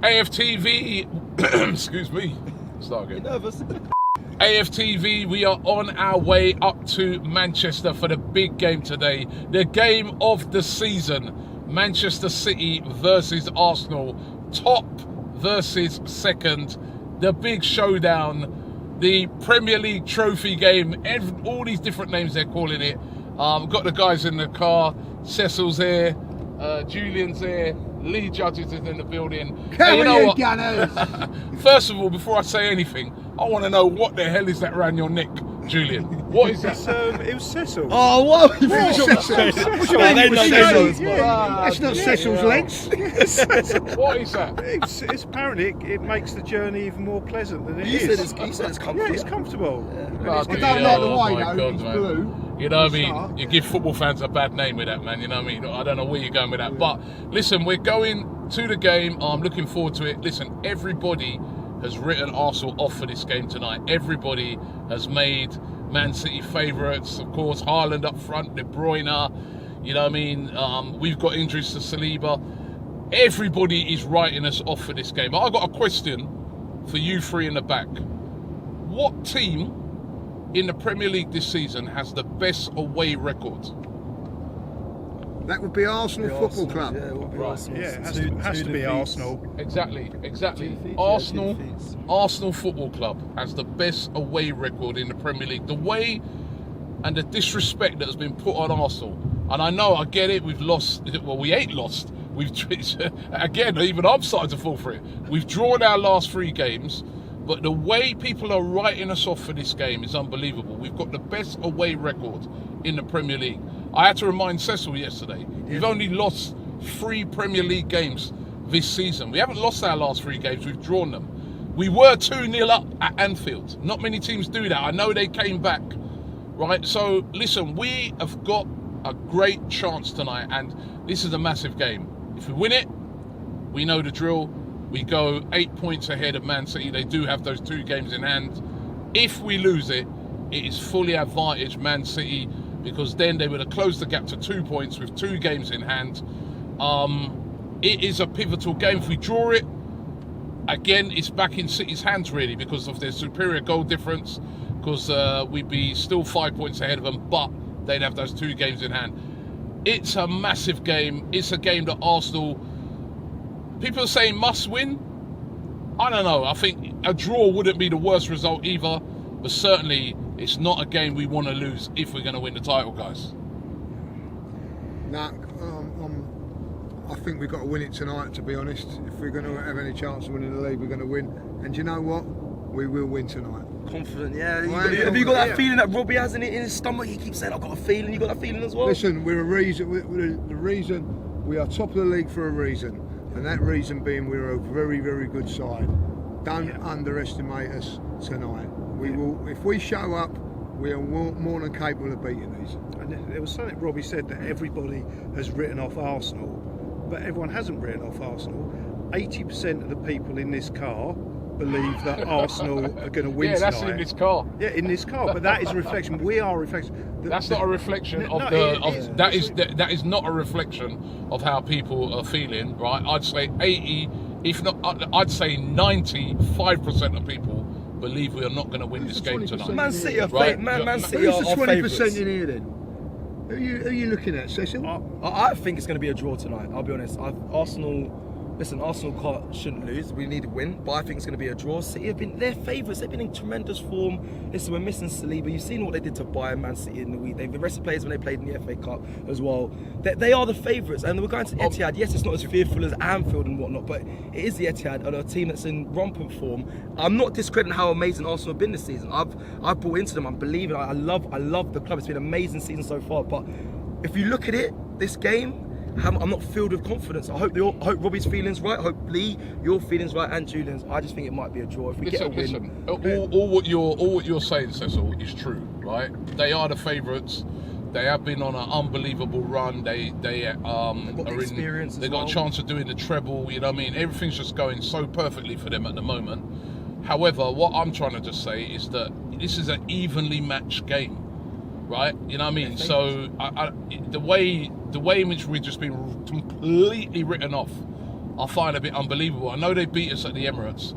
AFTV, excuse me, start again. You're nervous. AFTV, we are on our way up to Manchester for the big game today. The game of the season. Manchester City versus Arsenal. Top versus second. The big showdown. The Premier League trophy game. All these different names they're calling it. We've got the guys in the car. Cecil's here. Julian's here. Lee Judges is in the building. Come on, you gunners! First of all, before I say anything, I want to know what the hell is that around your neck, Julian? What is that? It was Cecil. Oh, what? What do you mean It was Cecil's? That's not Cecil's legs. What is that? It's apparently it makes the journey even more pleasant than it You is. said it's comfortable. Yeah, it's comfortable. I don't like the way my though, it's man. blue. You know what I mean? You give football fans a bad name with that, man. You know what I mean? I don't know where you're going with that. But listen, we're going to the game. I'm looking forward to it. Listen, everybody has written Arsenal off for this game tonight. Everybody has made Man City favourites. Of course, Haaland up front, De Bruyne. You know what I mean? We've got injuries to Saliba. Everybody is writing us off for this game. I've got a question for you three in the back. What team in the Premier League this season has the best away record? That would be Arsenal Football Club. Yeah, it would be Right. Arsenal. Yeah, it has to be Arsenal. Exactly. Defeats, Arsenal, yeah, defeats. Arsenal Football Club has the best away record in the Premier League. The way and the disrespect that has been put on Arsenal, and I know, I get it, we've lost, well, we ain't lost. We've, again, even I'm starting to fall for it. We've drawn our last 3 games, but the way people are writing us off for this game is unbelievable. We've got the best away record in the Premier League. I had to remind Cecil yesterday, we've only lost 3 Premier League games this season. We haven't lost our last 3 games, we've drawn them. We were 2-0 up at Anfield. Not many teams do that. I know they came back, right? So, listen, we have got a great chance tonight, and this is a massive game. If we win it, we know the drill. We go 8 points ahead of Man City. They do have those 2 games in hand. If we lose it, it is fully advantage Man City, because then they would have closed the gap to 2 points with 2 games in hand. It is a pivotal game. If we draw it, again, it's back in City's hands really, because of their superior goal difference, because we'd be still 5 points ahead of them, but they'd have those 2 games in hand. It's a massive game. It's a game that Arsenal, people are saying must win. I don't know. I think a draw wouldn't be the worst result either, but certainly it's not a game we want to lose if we're going to win the title, guys. Nah, I think we've got to win it tonight, to be honest. If we're going to have any chance of winning the league, we're going to win. And you know what? We will win tonight. Confident, yeah. Well, Have you got that feeling that Robbie has in his stomach? He keeps saying, I've got a feeling. You got that feeling as well? Listen, we're the reason we are top of the league for a reason. And that reason being we're a very, very good side. Don't underestimate us tonight. We will, if we show up, we are more than capable of beating these. And there was something Robbie said that everybody has written off Arsenal, but everyone hasn't written off Arsenal. 80% of the people in this car believe that Arsenal are going to win tonight. Yeah, that's in this car. Yeah, in this car, but that is a reflection. We are a reflection. That's not a reflection that is not a reflection of how people are feeling, right? I'd say 80, if not, I'd say 95% of people believe we are not going to win this game tonight. Man City are right? Man City Who's are the 20% favourites. in here then? Who are you looking at, Cecil? I think it's going to be a draw tonight. I'll be honest. Arsenal shouldn't lose. We need to win, but I think it's going to be a draw. City have been their favourites. They've been in tremendous form. Listen, we're missing Saliba. You've seen what they did to Bayern, Man City in the week. They've arrested players when they played in the FA Cup as well. They are the favourites, and we're going to the Etihad. Yes, it's not as fearful as Anfield and whatnot, but it is the Etihad, and a team that's in rampant form. I'm not discrediting how amazing Arsenal have been this season. I've bought into them. I'm believing. I love the club. It's been an amazing season so far. But if you look at it, this game, I'm not filled with confidence. I hope Robbie's feelings right. I hope Lee, your feelings right, and Julian's. I just think it might be a draw. If we get a win. All what you're saying, Cecil, is true, right? They are the favourites. They have been on an unbelievable run. They are experience in. They got a chance of doing the treble. You know what I mean? Everything's just going so perfectly for them at the moment. However, what I'm trying to just say is that this is an evenly matched game. Right, you know what I mean. So the way in which we've just been completely written off I find a bit unbelievable. I know they beat us at the Emirates,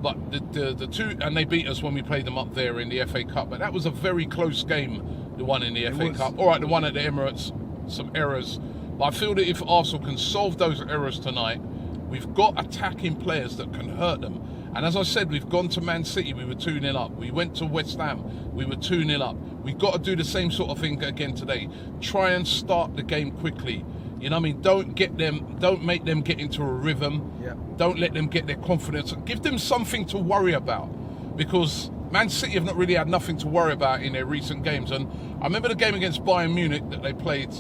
but the two, and they beat us when we played them up there in the FA Cup, but that was a very close game, the one in the FA Cup. All right, the one at the Emirates, some errors. But I feel that if Arsenal can solve those errors tonight, we've got attacking players that can hurt them. And as I said, we've gone to Man City, we were 2-0 up. We went to West Ham, we were 2-0 up. We've got to do the same sort of thing again today. Try and start the game quickly. You know what I mean? Don't make them get into a rhythm. Yeah. Don't let them get their confidence. Give them something to worry about. Because Man City have not really had nothing to worry about in their recent games. And I remember the game against Bayern Munich that they played.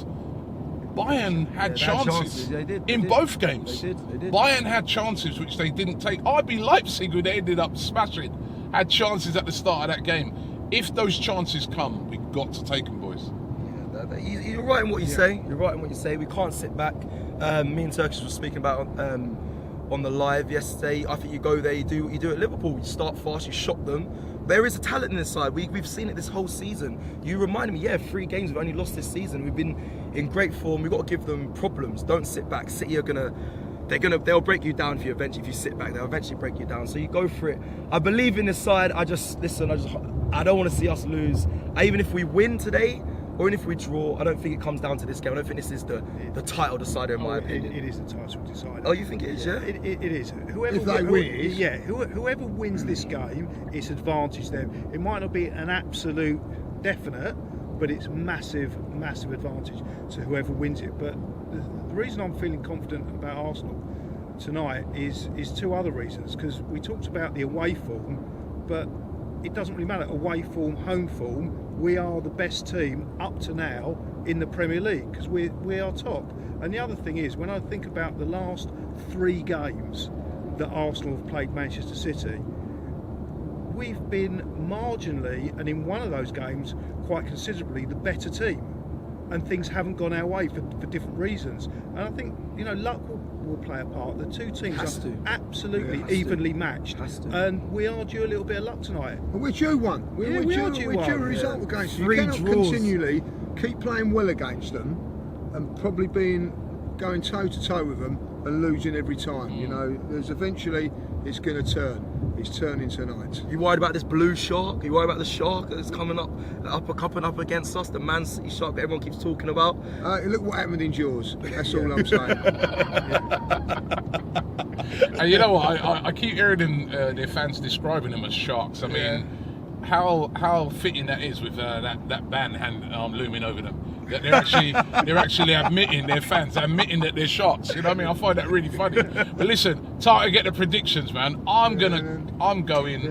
Bayern had chances They did. both games. They did. Bayern had chances which they didn't take. RB Leipzig, who they ended up smashing, had chances at the start of that game. If those chances come, we've got to take them, boys. You're right in what you say. You're right in what you say. We can't sit back. Me and Turkish were speaking about on the live yesterday. I think you go there, you do what you do at Liverpool. You start fast, you shock them. There is a talent in this side. We've seen it this whole season. You reminded me, 3 games we've only lost this season. We've been in great form. We've got to give them problems. Don't sit back. City are they'll break you down if you sit back. They'll eventually break you down. So you go for it. I believe in this side. I don't want to see us lose. Even if we win today, or even if we draw, I don't think it comes down to this game. I don't think this is the title decider, in my opinion. It is the title decider. Oh, you think it is, yeah? It is. Whoever whoever wins this game, it's advantage them. It might not be an absolute definite, but it's massive advantage to whoever wins it. But the reason I'm feeling confident about Arsenal tonight is 2 other reasons. Because we talked about the away form, but it doesn't really matter. Away form, home form, we are the best team up to now in the Premier League because we are top. And the other thing is, when I think about the last 3 games that Arsenal have played Manchester City, we've been marginally, and in one of those games quite considerably, the better team. And things haven't gone our way for different reasons. And I think, luck will play a part. The 2 teams are absolutely evenly matched. And we are due a little bit of luck tonight. And we're due one. We're due a result against them. You cannot continually keep playing well against them and probably going toe to toe with them and losing every time. There's eventually it's going to turn. It's turning tonight. You worried about this blue shark? You worried about the shark that's coming up against us? The Man City shark that everyone keeps talking about? Look what happened in Jaws. That's all I'm saying. And you know what? I keep hearing their fans describing them as sharks. I mean, how fitting that is with that band looming over them. That they're actually admitting, their fans admitting that they're sharks. You know what I mean? I find that really funny. But listen, time to get the predictions, man. I'm going. I'm going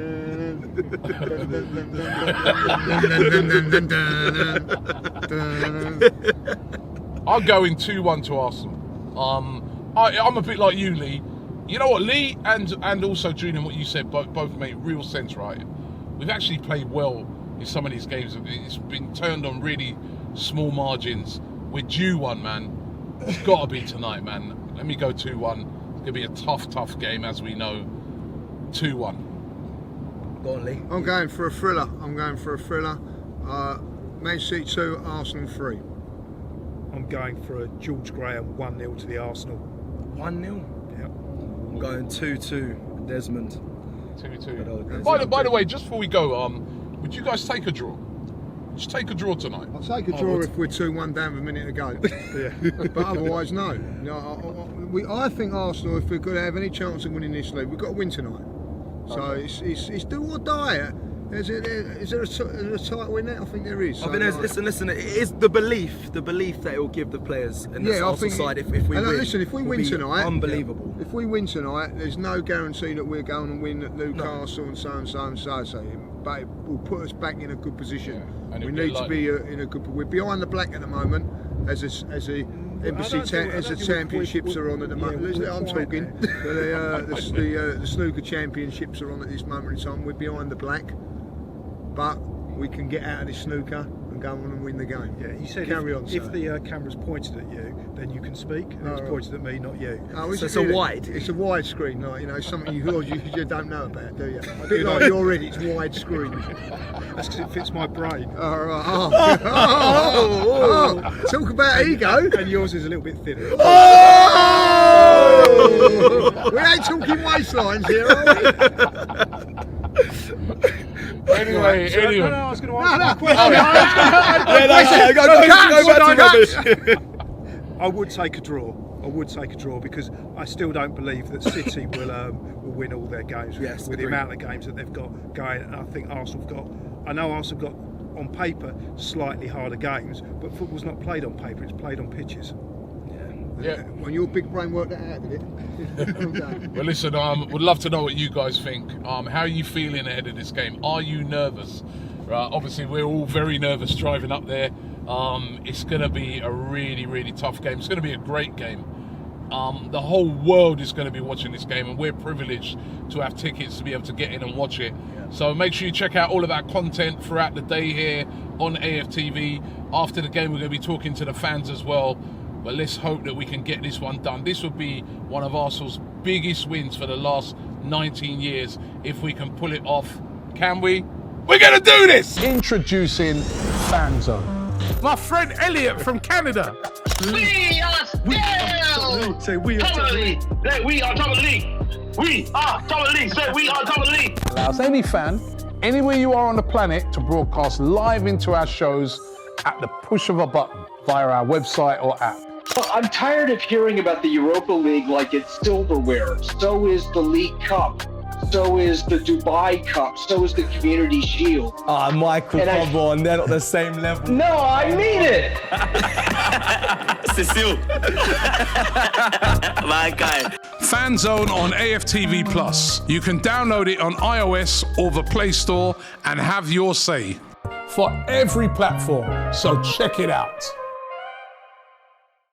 2-1 to Arsenal. I'm a bit like you, Lee. You know what, Lee and also Julian, what you said both make real sense, right? We've actually played well in some of these games. It's been turned on really small margins. We're due one, man. It's got to be tonight, man. Let me go 2-1. It's going to be a tough game, as we know. 2-1. Go on, Lee. I'm going for a thriller. Man City 2, Arsenal 3. I'm going for a George Graham 1-0 to the Arsenal. 1-0? Yeah. I'm going 2-2, Desmond. 2-2. By the way, just before we go, would you guys take a draw? Just take a draw tonight. I'll take a draw if we're 2-1 down with a minute to go. But otherwise, no. I think Arsenal, if we're going to have any chance of winning this league, we've got to win tonight. So it's do or die. Is there a title in there? I think there is. I think listen. It is the belief that it will give the players and the Arsenal side if we win. Listen, if we win tonight, unbelievable. If we win tonight, there's no guarantee that we're going to win at Newcastle and so. But it will put us back in a good position. Yeah, we need to be in a good. We're behind the black at the moment, as the championships are on at the moment. I'm talking. The snooker championships are on at this moment in time. We're behind the black. But we can get out of this snooker and go on and win the game. Yeah, you said if the camera's pointed at you, then you can speak. And it's pointed at me, not you. Oh, so it's a wide. It's a wide screen, something you don't know about, do you? A bit like you're in, it's wide screen. That's because it fits my brain. Talk about ego. And yours is a little bit thinner. Oh! ain't talking waistlines here, are we? Anyway. No, I was going to ask my question. I would take a draw. Because I still don't believe that City will win all their games with the amount of games that they've got going. And I think Arsenal have got on paper slightly harder games, but football's not played on paper; it's played on pitches. Yeah. When your big brain worked that out, did it? Well done. Well, listen, would love to know what you guys think. How are you feeling ahead of this game? Are you nervous? Obviously, we're all very nervous driving up there. It's going to be a really, really tough game. It's going to be a great game. The whole world is going to be watching this game, and we're privileged to have tickets to be able to get in and watch it. So make sure you check out all of our content throughout the day here on AFTV. After the game, we're going to be talking to the fans as well. But let's hope that we can get this one done. This would be one of Arsenal's biggest wins for the last 19 years if we can pull it off. Can we? We're going to do this! Introducing FANZONE. My friend Elliot from Canada. We are still Say we are top of the league. Say we are top of the league. We are top of the league. Say we are top of the league. Allows any fan, anywhere you are on the planet, to broadcast live into our shows at the push of a button via our website or app. I'm tired of hearing about the Europa League like it's silverware. So is the League Cup. So is the Dubai Cup. So is the Community Shield. Ah, Michael, come on, they're not the same level. No, I mean it. Cecile. My guy. FANZONE on AFTV Plus. You can download it on iOS or the Play Store and have your say. For every platform, so check it out.